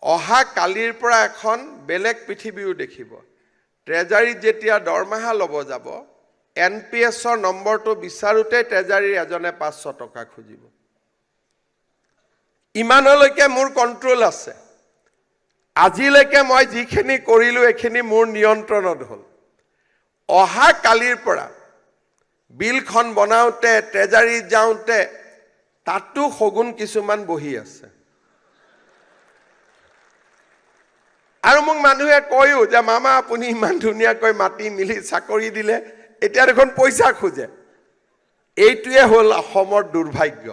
অহা কালিৰ পৰা এখন বেলেগ পৃথিৱীও দেখিব। ট্ৰেজাৰীত যেতিয়া দৰমহা ল'ব যাব, NPSৰ নম্বৰটো বিচাৰোতে ট্ৰেজাৰীৰ এজনে 500 টকা খুজিব। ইমানলৈকে মোৰ কণ্ট্ৰোল আছে। আজিলৈকে মই যিখিনি কৰিলোঁ এইখিনি মোৰ নিয়ন্ত্ৰণত হ'ল। অহা কালিৰ পৰা বিলখন বনাওঁতে ট্ৰেজাৰীত যাওঁতে তাতো সগুন কিছুমান বহি আছে। আৰু মোক মানুহে কয়ও যে মামা আপুনি ইমান ধুনীয়াকৈ মাতি মিলি চাকৰি দিলে, এতিয়া দেখোন পইচা খোজে। এইটোৱে হ'ল অসমৰ দুৰ্ভাগ্য।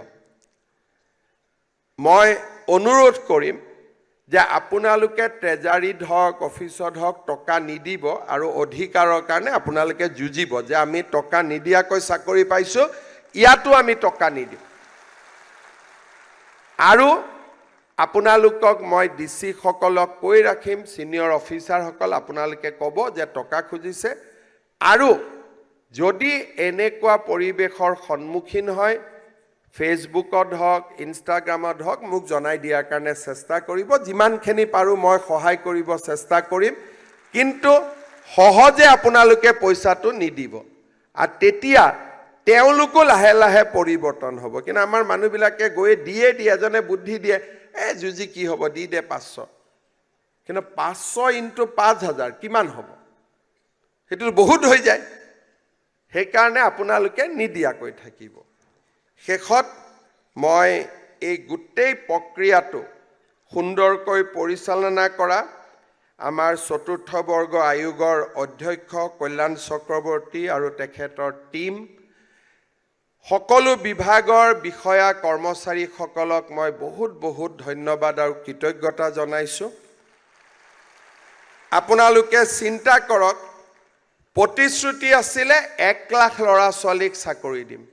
মই অনুৰোধ কৰিম যে আপোনালোকে ট্ৰেজাৰীত হওক অফিচত হওক টকা নিদিব আৰু অধিকাৰৰ কাৰণে আপোনালোকে যুঁজিব যে আমি টকা নিদিয়াকৈ চাকৰি পাইছোঁ, ইয়াতো আমি টকা নিদিম। আৰু আপোনালোকক মই DC সকলক কৈ ৰাখিম, ছিনিয়ৰ অফিচাৰসকল আপোনালোকে ক'ব যে টকা খুজিছে। আৰু যদি এনেকুৱা পৰিৱেশৰ সন্মুখীন হয়, ফেচবুকত হওক ইনষ্টাগ্ৰামত হওক মোক জনাই দিয়াৰ কাৰণে চেষ্টা কৰিব। যিমানখিনি পাৰোঁ মই সহায় কৰিব চেষ্টা কৰিম, কিন্তু সহজে আপোনালোকে পইচাটো নিদিব। আৰু তেতিয়া তেওঁলোকো লাহে লাহে পৰিৱৰ্তন হ'ব। কিন্তু আমাৰ মানুহবিলাকে গৈ দিয়ে এজনে বুদ্ধি দিয়ে, যুঁজি কি হ'ব, দি দে 500। কিন্তু 500 ইনটু 5000 কিমান হ'ব? সেইটো বহুত হৈ যায়। সেইকাৰণে আপোনালোকে নিদিয়াকৈ থাকিব। শেষত মই এই গোটেই প্ৰক্ৰিয়াটো সুন্দৰকৈ পৰিচালনা কৰা আমাৰ চতুৰ্থ বৰ্গ আয়োগৰ অধ্যক্ষ কল্যাণ চক্ৰৱৰ্তী আৰু তেখেতৰ টীম, সকলো বিভাগৰ বিষয়া কৰ্মচাৰীসকলক মই বহুত বহুত ধন্যবাদ আৰু কৃতজ্ঞতা জনাইছোঁ। আপোনালোকে চিন্তা কৰক, প্ৰতিশ্ৰুতি আছিলে 1 লাখ ল'ৰা ছোৱালীক চাকৰি দিম।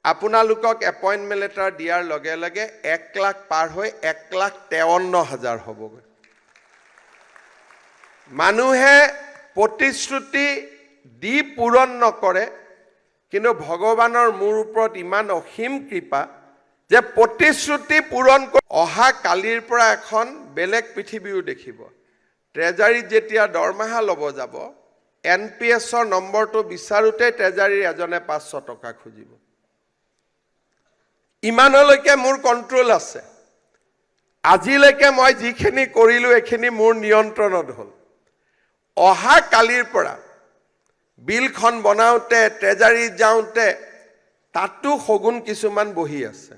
আপোনালোকক এপইণ্টমেণ্ট লেটাৰ দিয়াৰ লগে লগে 1 লাখ পাৰ হৈ 1,53,000 হ'বগৈ। মানুহে প্ৰতিশ্ৰুতি দি পূৰণ নকৰে, কিন্তু ভগৱানৰ মোৰ ওপৰত ইমান অসীম কৃপা যে প্ৰতিশ্ৰুতি পূৰণ কৰি অহা কালিৰ পৰা এখন বেলেগ পৃথিৱীও দেখিব। ট্ৰেজাৰীত যেতিয়া দৰমহা ল'ব যাব, NPSৰ নম্বৰটো বিচাৰোতে ট্ৰেজাৰীৰ এজনে 500 টকা খুজিব। ইমানলৈকে মোৰ কণ্ট্ৰোল আছে। আজিলৈকে মই যিখিনি কৰিলোঁ এইখিনি মোৰ নিয়ন্ত্ৰণত হ'ল। অহা কালিৰ পৰা বিলখন বনাওঁতে ট্ৰেজাৰীত যাওঁতে তাতো সগুন কিছুমান বহি আছে।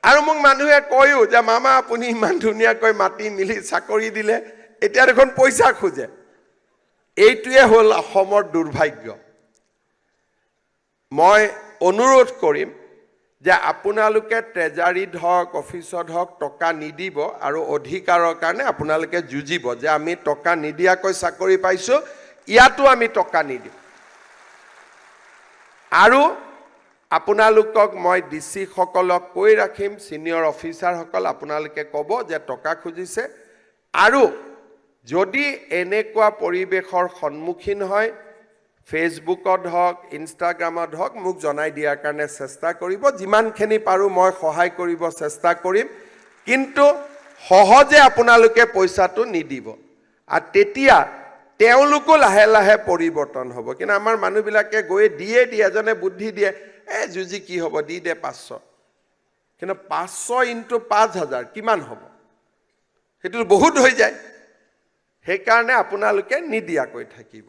আৰু মোক মানুহে কয়ও যে মামা আপুনি ইমান ধুনীয়াকৈ মাতি মিলি চাকৰি দিলে, এতিয়া দেখোন পইচা খোজে। এইটোৱে হ'ল অসমৰ দুৰ্ভাগ্য। মই অনুৰোধ কৰিম যে আপোনালোকে ট্ৰেজাৰীত হওক অফিচত হওক টকা নিদিব আৰু অধিকাৰৰ কাৰণে আপোনালোকে যুঁজিব যে আমি টকা নিদিয়াকৈ চাকৰি পাইছোঁ, ইয়াতো আমি টকা নিদিম। আৰু আপোনালোকক মই DC সকলক কৈ ৰাখিম, ছিনিয়ৰ অফিচাৰসকল আপোনালোকে ক'ব যে টকা খুজিছে। আৰু যদি এনেকুৱা পৰিৱেশৰ সন্মুখীন হয়, ফেচবুকত হওক ইনষ্টাগ্ৰামত হওক মোক জনাই দিয়াৰ কাৰণে চেষ্টা কৰিব। যিমানখিনি পাৰোঁ মই সহায় কৰিব চেষ্টা কৰিম, কিন্তু সহজে আপোনালোকে পইচাটো নিদিব। আৰু তেতিয়া তেওঁলোকো লাহে লাহে পৰিৱৰ্তন হ'ব। কিন্তু আমাৰ মানুহবিলাকে গৈ দিয়ে এজনে বুদ্ধি দিয়ে, যুঁজি কি হ'ব, দি দে 500। কিন্তু 500 ইনটু 5000 কিমান হ'ব? সেইটো বহুত হৈ যায়। সেইকাৰণে আপোনালোকে নিদিয়াকৈ থাকিব।